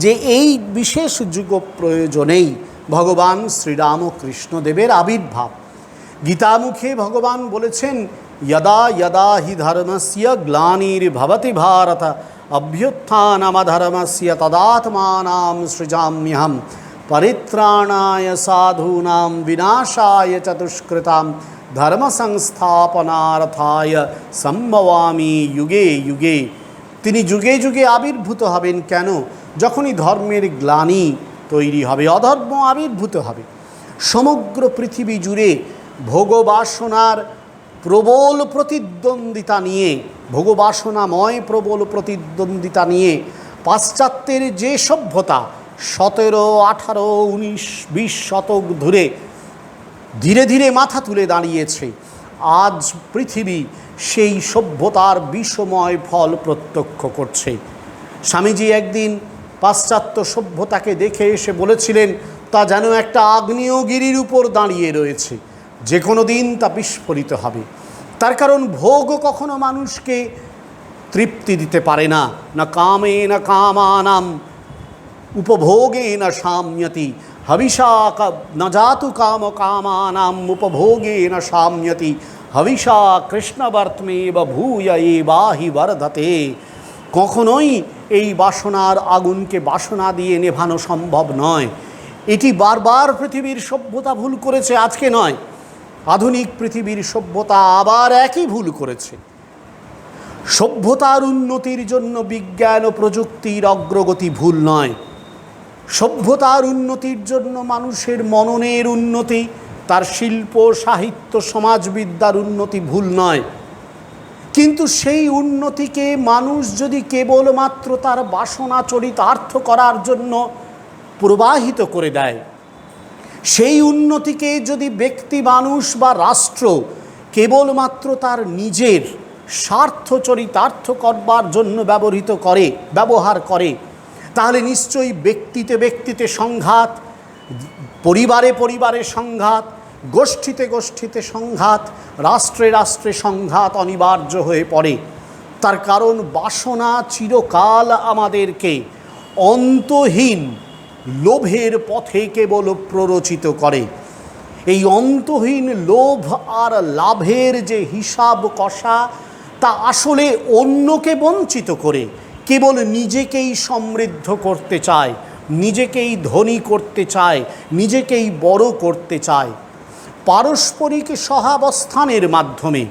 যে এই বিশেষ যুগ প্রয়োজনেই ভগবান শ্রীরামকৃষ্ণদেবের আবির্ভাব। গীতামুখে ভগবান বলেছেন, यदा यदा हि धर्मस्य ग्लानिर्भवति भारत अभ्युत्थानमधर्मस्य तदात्मानं सृजाम्यहं परित्राणाय साधूनां विनाशाय च दुष्कृतां धर्म संस्थापनार्थाय सम्भवामि युगे युगे। তিনি যুগে যুগে আবির্ভূত হবেন। কেন? যখনই ধর্মের গ্লানি তৈরি হবে, অধর্ম আবির্ভূত হবে। সমগ্র পৃথিবী জুড়ে ভোগবাসনার প্রবল প্রতিদ্বন্দ্বিতা নিয়ে, ভোগবাসনাময় প্রবল প্রতিদ্বন্দ্বিতা নিয়ে পাশ্চাত্যের যে সভ্যতা 17, 18, 19, 20 শতক ধরে ধীরে ধীরে মাথা তুলে দাঁড়িয়েছে, আজ পৃথিবী সেই সভ্যতার বিষময় ফল প্রত্যক্ষ করছে। স্বামীজি একদিন পাশ্চাত্য সভ্যতাকে দেখে এসে বলেছিলেন, তা যেন একটা আগ্নেয়গিরির উপর দাঁড়িয়ে রয়েছে, যে কোনো দিন তা বিস্ফোরিত হবে। তার কারণ ভোগ কখনো মানুষকে তৃপ্তি দিতে পারে না। না কামে না কামানাম উপভোগে না সাম্যতি হবিষা ন জাতু কাম কামানাম উপভোগে না সাম্যতি হবিষা কৃষ্ণবর্তমেব ভূয় এবাহি বর্ধতে। কখনোই এই বাসনার আগুনকে বাসনা দিয়ে নেভানো সম্ভব নয়। এটি বারবার পৃথিবীর সভ্যতা ভুল করেছে, আজকে নয়। আধুনিক পৃথিবীর সভ্যতা আবার একই ভুল করেছে। সভ্যতার উন্নতির জন্য বিজ্ঞান ও প্রযুক্তির অগ্রগতি ভুল নয়। সভ্যতার উন্নতির জন্য মানুষের মননের উন্নতি, তার শিল্প সাহিত্য সমাজবিদ্যার উন্নতি ভুল নয়। কিন্তু সেই উন্নতিকে মানুষ যদি কেবলমাত্র তার বাসনা চরিতার্থ করার জন্য প্রবাহিত করে দেয়, সেই উন্নতিকে যদি ব্যক্তি মানুষ বা রাষ্ট্র কেবলমাত্র তার নিজের স্বার্থ চরিতার্থ করবার জন্য ব্যবহার করে, তাহলে নিশ্চয়ই ব্যক্তিতে ব্যক্তিতে সংঘাত, পরিবারে পরিবারে সংঘাত, গোষ্ঠীতে গোষ্ঠীতে সংঘাত, রাষ্ট্রে রাষ্ট্রে সংঘাত অনিবার্য হয়ে পড়ে। তার কারণ বাসনা চিরকাল আমাদেরকে অন্তহীন লোভের পথে কেবল প্ররোচিত করে। এই অন্তহীন লোভ আর লাভের যে হিসাব কষা, তা আসলে অন্যকে বঞ্চিত করে কেবল নিজেকেই সমৃদ্ধ করতে চায়, নিজেকেই ধনী করতে চায়, নিজেকেই বড় করতে চায়। পারস্পরিক সহাবস্থানের মাধ্যমে,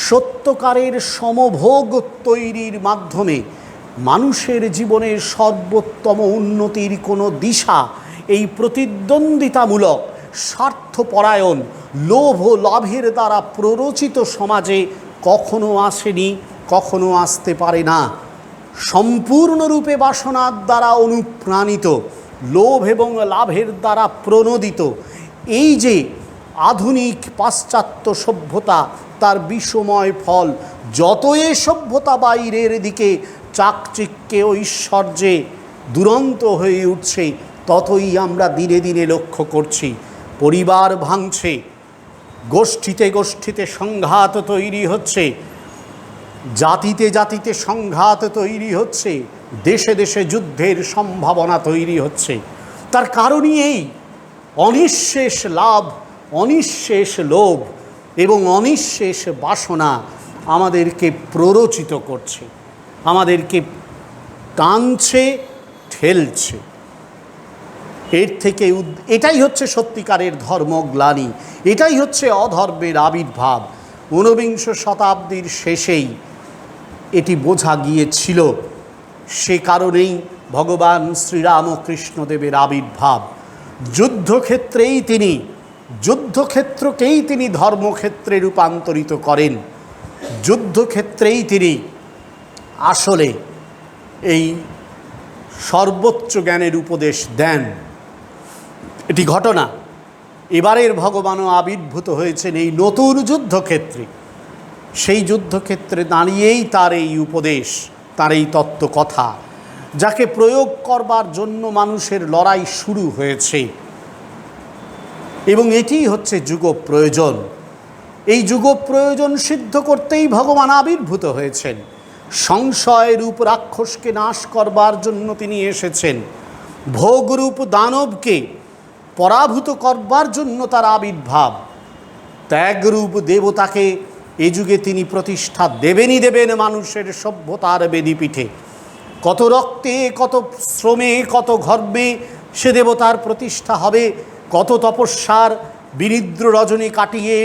সত্যকারের সমভোগ তৈরির মাধ্যমে মানুষের জীবনের সর্বোত্তম উন্নতির কোনো দিশা এই প্রতিদ্বন্দ্বিতামূলক স্বার্থপরায়ণ লোভ ও লাভের দ্বারা প্ররোচিত সমাজে কখনো আসেনি, কখনো আসতে পারে না। সম্পূর্ণরূপে বাসনার দ্বারা অনুপ্রাণিত, লোভ এবং লাভের দ্বারা প্রণোদিত এই যে আধুনিক পাশ্চাত্য সভ্যতা, তার বিষময় ফল যত এ সভ্যতা বাইরের দিকে চাকচিক্যে ঐশ্বর্যে দুরন্ত হয়ে উঠছে, ততই আমরা দিনে দিনে লক্ষ্য করছি। পরিবার ভাঙছে, গোষ্ঠীতে গোষ্ঠীতে সংঘাত তৈরি হচ্ছে, জাতিতে জাতিতে সংঘাত তৈরি হচ্ছে, দেশে দেশে যুদ্ধের সম্ভাবনা তৈরি হচ্ছে। তার কারণই এই অনিঃশেষ লাভ, অনিঃশেষ লোভ এবং অনিঃশেষ বাসনা আমাদেরকে প্ররোচিত করছে, আমাদেরকে টানছে, ঠেলছে। এর থেকে এটাই হচ্ছে সত্যিকারের ধর্মগ্লানি, এটাই হচ্ছে অধর্মের আবির্ভাব। ঊনবিংশ শতাব্দীর শেষেই এটি বোঝা গিয়েছিল। সে কারণেই ভগবান শ্রীরামকৃষ্ণদেবের আবির্ভাব। যুদ্ধক্ষেত্রকেই তিনি ধর্মক্ষেত্রে রূপান্তরিত করেন। যুদ্ধক্ষেত্রেই তিনি আসলে এই সর্বোচ্চ জ্ঞানের উপদেশ দেন। এটি ঘটনা। এবারের ভগবানও আবির্ভূত হয়েছেন এই নতুন যুদ্ধক্ষেত্রে। সেই যুদ্ধক্ষেত্রে দাঁড়িয়েই তার এই উপদেশ, তার এই তত্ত্বকথা, যাকে প্রয়োগ করবার জন্য মানুষের লড়াই শুরু হয়েছে। এবং এটিই হচ্ছে যুগ প্রয়োজন। এই যুগ প্রয়োজন সিদ্ধ করতেই ভগবান আবির্ভূত হয়েছেন। সংশয়রূপ রাক্ষসকে নাশ করবার জন্য তিনি এসেছেন। ভোগরূপ দানবকে পরাভূত করবার জন্য তার আবির্ভাব। ত্যাগরূপ দেবতাকে এ যুগে তিনি প্রতিষ্ঠা দেবেনই দেবেন মানুষের সভ্যতার বেদিপীঠে। কত রক্তে, কত শ্রমে, কত গর্বে সে দেবতার প্রতিষ্ঠা হবে, কত তপস্যার বিনিদ্র রজনী কাটিয়ে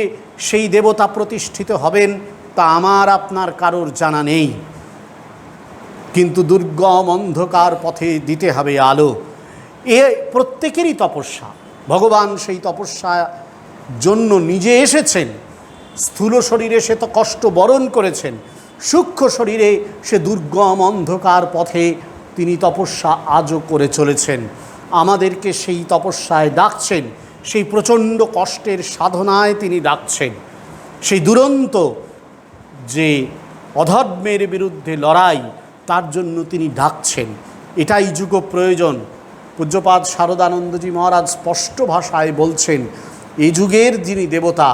সেই দেবতা প্রতিষ্ঠিত হবেন, তা আমার আপনার কারোর জানা নেই। কিন্তু দুর্গম অন্ধকার পথে দিতে হবে আলো, এ প্রত্যেকেরই তপস্যা। ভগবান সেই তপস্যা জন্য নিজে এসেছেন। স্থূল শরীরে সে তো কষ্ট বরণ করেছেন, সূক্ষ্ম শরীরে সে দুর্গম অন্ধকার পথে তিনি তপস্যা আজও করে চলেছেন। আমাদেরকে সেই তপস্যায় ডাকছেন, সেই প্রচণ্ড কষ্টের সাধনায় তিনি ডাকছেন, সেই দুরন্ত যে অধর্মের বিরুদ্ধে লড়াই, তার জন্য তিনি ডাকছেন। এটাই যুগ প্রয়োজন। পূজ্যপাদ শারদানন্দজি মহারাজ স্পষ্ট ভাষায় বলছেন, এই যুগের যিনি দেবতা,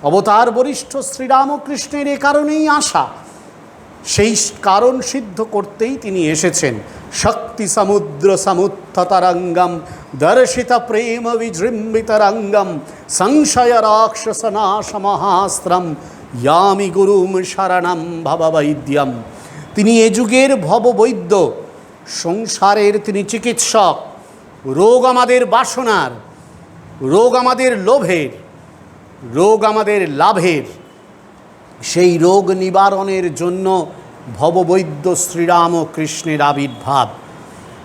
অবতার বরিষ্ঠ শ্রীরামকৃষ্ণের এ কারণেই আসা, সেই কারণ সিদ্ধ করতেই তিনি এসেছেন। শক্তি সমুদ্র সমুত্থতরঙ্গম দর্শিত প্রেম বিজৃম্বিতরঙ্গম সংশয় রাক্ষস নাশ মহাস্ত্রম ইয়ামি গুরুম শরণম ভববৈদ্যম। তিনি এ যুগের ভববৈদ্য, সংসারের তিনি চিকিৎসক। রোগ আমাদের বাসনার, রোগ আমাদের লোভের, রোগ আমাদের লাভের, সেই রোগ নিবারণের জন্য ভববৈদ্য শ্রীরামকৃষ্ণের আবির্ভাব।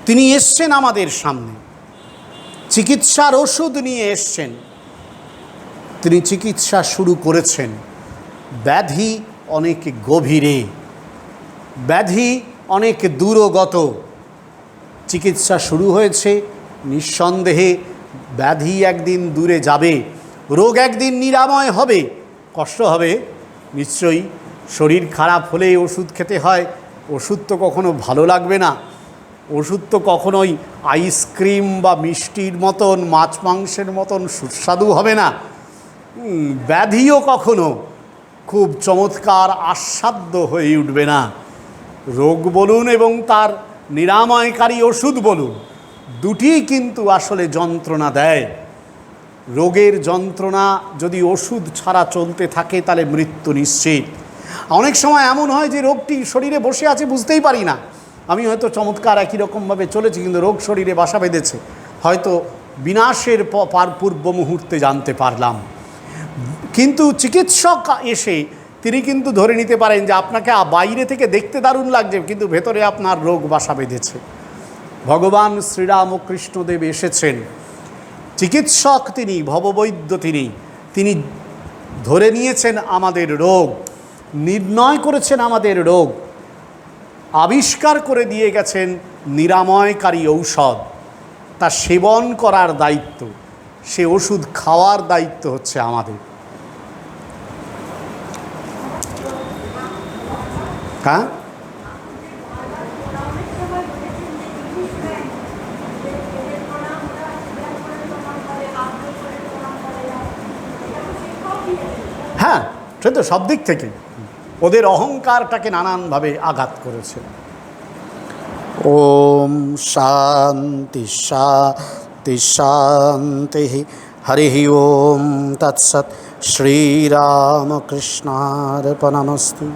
তিনি এসছেন আমাদের সামনে, চিকিৎসার ওষুধ নিয়ে এসছেন। তিনি চিকিৎসা শুরু করেছেন। ব্যাধি অনেক গভীরে, ব্যাধি অনেক দূরগত। চিকিৎসা শুরু হয়েছে, নিঃসন্দেহে ব্যাধি একদিন দূরে যাবে, রোগ একদিন নিরাময় হবে। কষ্ট হবে নিশ্চয়ই, শরীর খারাপ হলে ওষুধ খেতে হয়। ওষুধ তো কখনো ভালো লাগবে না, ওষুধ তো কখনোই আইসক্রিম বা মিষ্টির মতন, মাছ মাংসের মতন সুস্বাদু হবে না। ব্যাধিও কখনো খুব চমৎকার আস্বাদ্য হয়ে উঠবে না। রোগ বলুন এবং তার নিরাময়কারী ওষুধ বলুন, দুটিই কিন্তু আসলে যন্ত্রণা দেয়। রোগের যন্ত্রণা যদি ওষুধ ছাড়া চলতে থাকে তাহলে মৃত্যু নিশ্চিত। অনেক সময় এমন হয় যে রোগটি শরীরে বসে আছে, বুঝতেই পারি না। আমি হয়তো চমৎকার একই রকমভাবে চলেছি, কিন্তু রোগ শরীরে বাসা বেঁধেছে। হয়তো বিনাশের পূর্ব মুহূর্তে জানতে পারলাম। কিন্তু চিকিৎসক এসে তিনি কিন্তু ধরে নিতে পারেন যে আপনাকে বাইরে থেকে দেখতে দারুণ লাগছে, কিন্তু ভেতরে আপনার রোগ বাসা বেঁধেছে। ভগবান শ্রীরামকৃষ্ণদেব এসেছেন, চিকিৎসক তিনি, ভববৈদ্য তিনি ধরে নিয়েছেন আমাদের রোগ, নির্ণয় করেছেন আমাদের রোগ, আবিষ্কার করে দিয়ে গেছেন নিরাময়কারী ঔষধ। তা সেবন করার দায়িত্ব, সে ওষুধ খাওয়ার দায়িত্ব হচ্ছে আমাদের। হ্যাঁ, হ্যাঁ, সে তো সব দিক থেকে ওদের অহংকারটাকে নানানভাবে আঘাত করেছে। ওম শান্তি শান্তি শান্তি। হরি ওম তৎসৎ। শ্রীরামকৃষ্ণার্পণমস্তু।